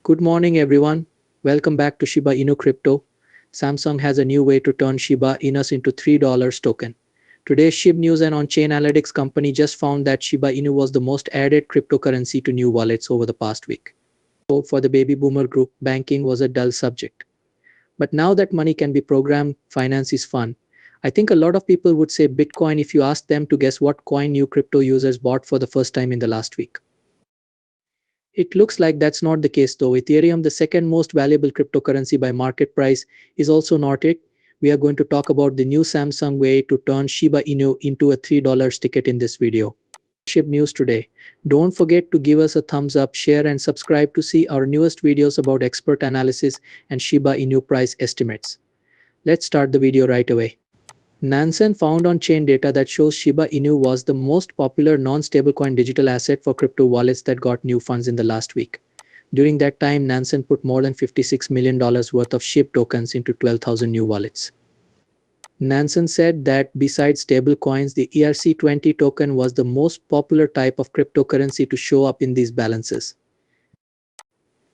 Good morning, everyone. Welcome back to Shiba Inu Crypto. Samsung has a new way to turn Shiba Inus into $3 token. Today's SHIB News and on-chain analytics company just found that Shiba Inu was the most added cryptocurrency to new wallets over the past week. So for the baby boomer group, banking was a dull subject. But now that money can be programmed, finance is fun. I think a lot of people would say Bitcoin if you asked them to guess what coin new crypto users bought for the first time in the last week. It looks like that's not the case though. Ethereum, the second most valuable cryptocurrency by market price, is also not it. We are going to talk about the new Samsung way to turn Shiba Inu into a $3 ticket in this video. SHIB News today. Don't forget to give us a thumbs up, share and subscribe to see our newest videos about expert analysis and Shiba Inu price estimates. Let's start the video right away. Nansen found on-chain data that shows Shiba Inu was the most popular non-stablecoin digital asset for crypto wallets that got new funds in the last week. During that time, Nansen put more than $56 million worth of SHIB tokens into 12,000 new wallets. Nansen said that besides stablecoins, the ERC20 token was the most popular type of cryptocurrency to show up in these balances.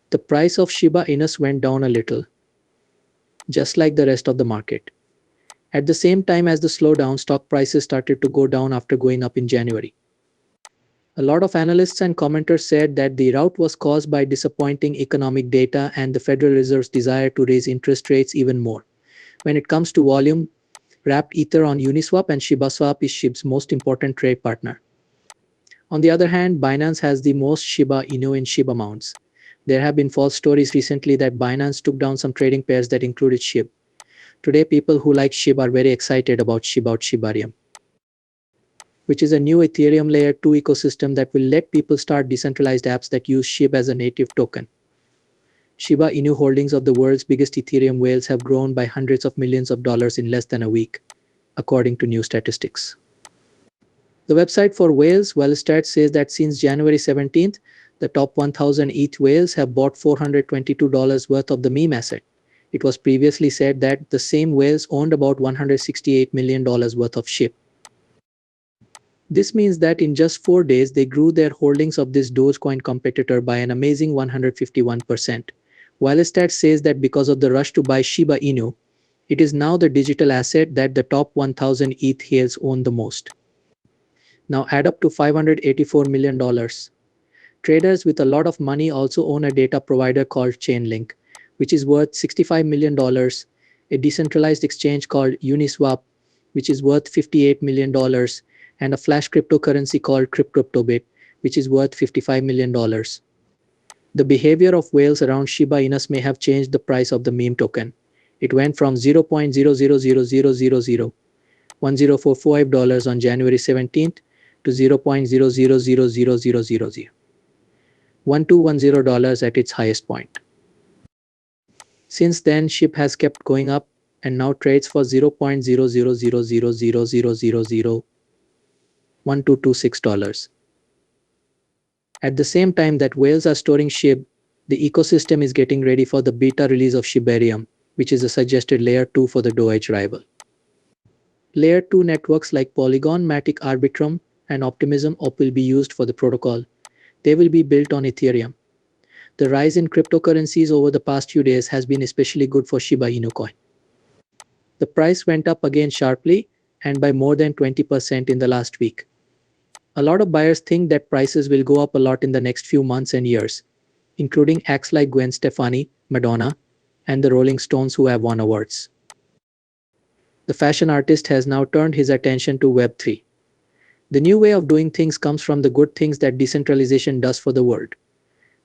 The price of Shiba Inus went down a little, just like the rest of the market. At the same time as the slowdown, stock prices started to go down after going up in January. A lot of analysts and commenters said that the rout was caused by disappointing economic data and the Federal Reserve's desire to raise interest rates even more. When it comes to volume, wrapped Ether on Uniswap and ShibaSwap is SHIB's most important trade partner. On the other hand, Binance has the most Shiba Inu in SHIB amounts. There have been false stories recently that Binance took down some trading pairs that included SHIB. Today, people who like SHIB are very excited about Shibarium, which is a new Ethereum Layer 2 ecosystem that will let people start decentralized apps that use SHIB as a native token. Shiba Inu holdings of the world's biggest Ethereum whales have grown by hundreds of millions of dollars in less than a week, according to new statistics. The website for whales, Us.Stats, says that since January 17th, the top 1,000 ETH whales have bought $422 worth of the meme asset. It was previously said that the same whales owned about $168 million worth of SHIB. This means that in just 4 days, they grew their holdings of this Dogecoin competitor by an amazing 151%. Us.Stats says that because of the rush to buy Shiba Inu, it is now the digital asset that the top 1,000 ETH whales own the most. Now add up to $584 million. Traders with a lot of money also own a data provider called Chainlink, which is worth $65 million, a decentralized exchange called Uniswap, which is worth $58 million, and a flash cryptocurrency called CryptoBit, which is worth $55 million. The behavior of whales around Shiba Inus may have changed the price of the meme token. It went from $0.00000001045 on January 17th to $0.00000001210 at its highest point. Since then, SHIB has kept going up and now trades for $0.00000001226. At the same time that whales are storing SHIB, the ecosystem is getting ready for the beta release of Shibarium, which is a suggested Layer 2 for the Doge rival. Layer 2 networks like Polygon, Matic, Arbitrum, and Optimism will be used for the protocol. They will be built on Ethereum. The rise in cryptocurrencies over the past few days has been especially good for Shiba Inu coin. The price went up again sharply and by more than 20% in the last week. A lot of buyers think that prices will go up a lot in the next few months and years, including acts like Gwen Stefani, Madonna, and the Rolling Stones who have won awards. The fashion artist has now turned his attention to Web3. The new way of doing things comes from the good things that decentralization does for the world.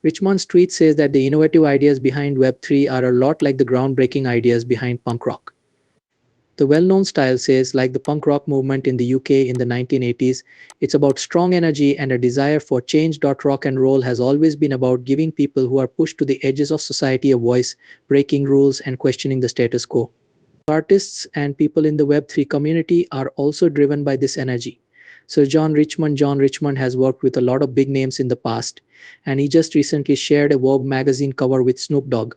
Richmond's tweet says that the innovative ideas behind Web3 are a lot like the groundbreaking ideas behind punk rock. The well-known style says, like the punk rock movement in the UK in the 1980s, it's about strong energy and a desire for change. Rock and roll has always been about giving people who are pushed to the edges of society a voice, breaking rules and questioning the status quo. Artists and people in the Web3 community are also driven by this energy. So John Richmond has worked with a lot of big names in the past, and he just recently shared a Vogue magazine cover with Snoop Dogg.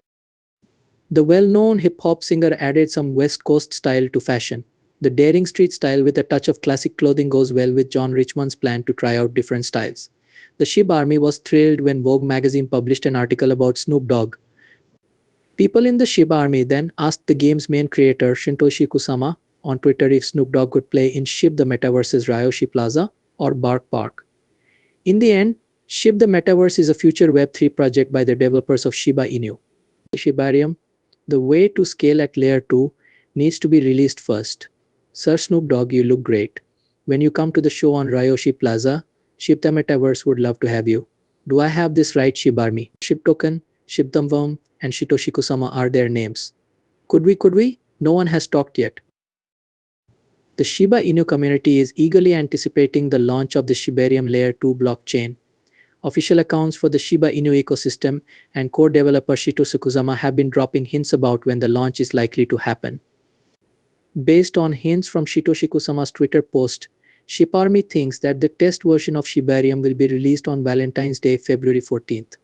The well-known hip-hop singer added some West Coast style to fashion. The daring street style with a touch of classic clothing goes well with John Richmond's plan to try out different styles. The SHIB army was thrilled when Vogue magazine published an article about Snoop Dogg. People in the Shiba army then asked the game's main creator Shintoshi Kusama on Twitter if Snoop Dogg could play in SHIB the Metaverse's Ryoshi Plaza or Bark Park. In the end, SHIB the Metaverse is a future Web3 project by the developers of Shiba Inu. Shibarium, the way to scale at layer 2 needs to be released first. Sir Snoop Dogg, you look great. When you come to the show on Ryoshi Plaza, SHIB the Metaverse would love to have you. Do I have this right, Shibarmi? SHIB token, Shibdamvam, and Shitoshi Kusama are their names. Could we? No one has talked yet. The Shiba Inu community is eagerly anticipating the launch of the Shibarium Layer 2 blockchain. Official accounts for the Shiba Inu ecosystem and core developer Shitoshi Kusama have been dropping hints about when the launch is likely to happen. Based on hints from Shitoshi Kusama's Twitter post, Shibarmi thinks that the test version of Shibarium will be released on Valentine's Day, February 14th.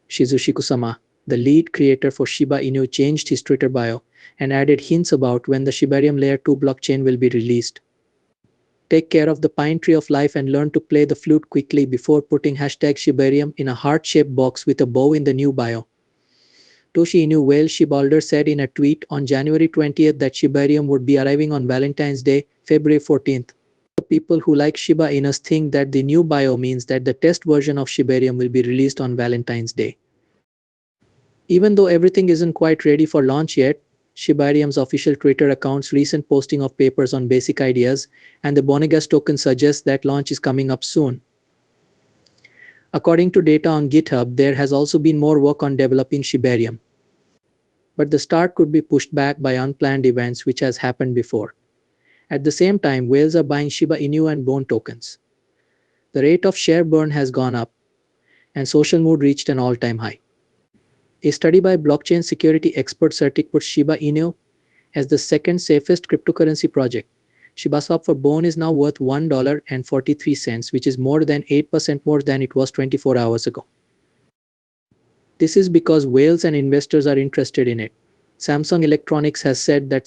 Shizushi Kusama, the lead creator for Shiba Inu, changed his Twitter bio and added hints about when the Shibarium Layer 2 blockchain will be released. Take care of the pine tree of life and learn to play the flute quickly before putting #Shibarium in a heart-shaped box with a bow in the new bio. Toshi Inu Whale Shibalder said in a tweet on January 20th that Shibarium would be arriving on Valentine's Day, February 14th. The people who like Shiba Inus think that the new bio means that the test version of Shibarium will be released on Valentine's Day. Even though everything isn't quite ready for launch yet, Shibarium's official Twitter account's recent posting of papers on basic ideas and the Bonegas token suggests that launch is coming up soon. According to data on GitHub, there has also been more work on developing Shibarium. But the start could be pushed back by unplanned events, which has happened before. At the same time, whales are buying Shiba Inu and Bone tokens. The rate of share burn has gone up, and social mood reached an all-time high. A study by blockchain security expert Certic puts Shiba Inu as the second safest cryptocurrency project. ShibaSwap for Bone is now worth $1.43, which is more than 8% more than it was 24 hours ago. This is because whales and investors are interested in it. Samsung Electronics has said that